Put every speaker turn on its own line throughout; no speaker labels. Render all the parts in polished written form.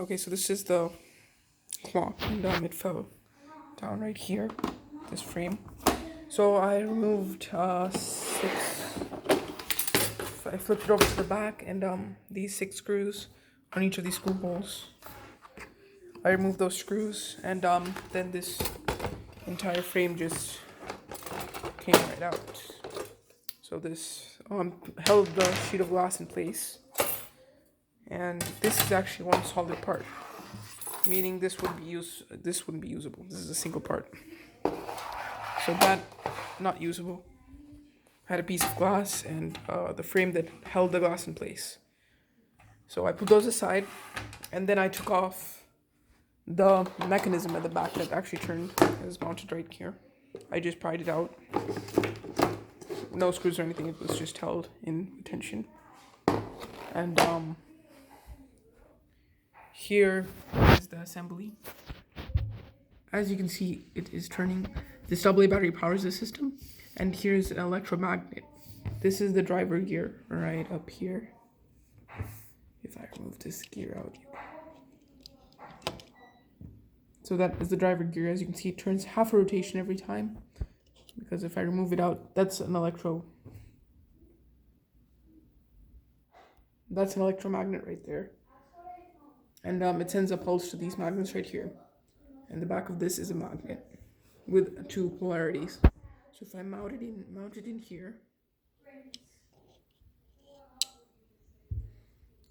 Okay, so this is the clock, and it fell down right here, this frame. So I removed I flipped it over to the back, and these 6 screws on each of these screw holes. I removed those screws, and then this entire frame just came right out. So this held the sheet of glass in place, and this is actually one solid part, meaning this wouldn't be usable. This is a single part. So that, not usable. Had a piece of glass and the frame that held the glass in place. So I put those aside, and then I took off the mechanism at the back that actually turned. It was mounted right here. I just pried it out. No screws or anything. It was just held in tension. And here is the assembly. As you can see, it is turning. This AA battery powers the system, and here's an electromagnet. This is the driver gear right up here. If I remove this gear out, so that is the driver gear. As you can see, it turns half a rotation every time, because if I remove it out, that's an electromagnet right there, and it sends a pulse to these magnets right here. And the back of this is a magnet with 2 polarities. So if I mount it in here,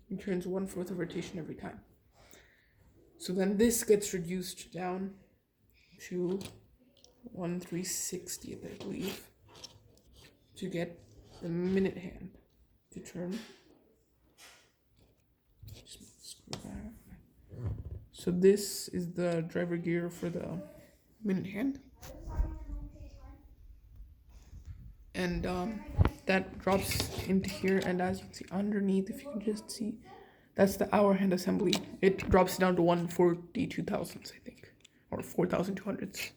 it turns 1/4 of rotation every time. So then this gets reduced down to 1/360th, I believe, to get the minute hand to turn. So this is the driver gear for the minute hand, and that drops into here, and as you can see underneath, if you can just see, that's the hour hand assembly. It drops down to 142 thousandths, I think, or 4,200ths.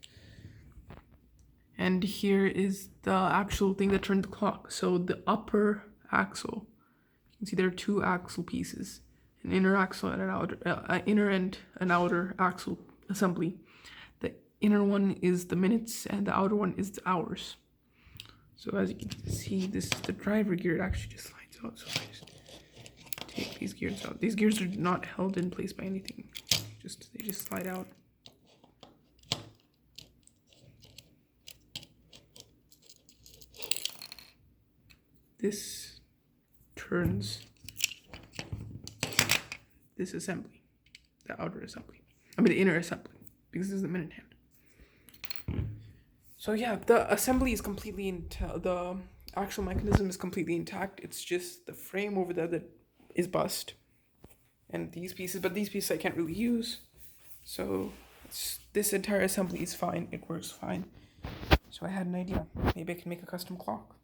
And here is the actual thing that turned the clock. So the upper axle, you can see there are 2 axle pieces, an inner axle and an inner and an outer axle assembly. The inner one is the minutes, and the outer one is the hours. So as you can see, this is the driver gear. It actually just slides out. So I just take these gears out. These gears are not held in place by anything. They just slide out. This turns this assembly, the outer assembly. The inner assembly, because this is the minute hand. So yeah, the assembly is completely the actual mechanism is completely intact. It's just the frame over there that is bust, and these pieces I can't really use. So this entire assembly is fine. It works fine. So I had an idea. Maybe I can make a custom clock.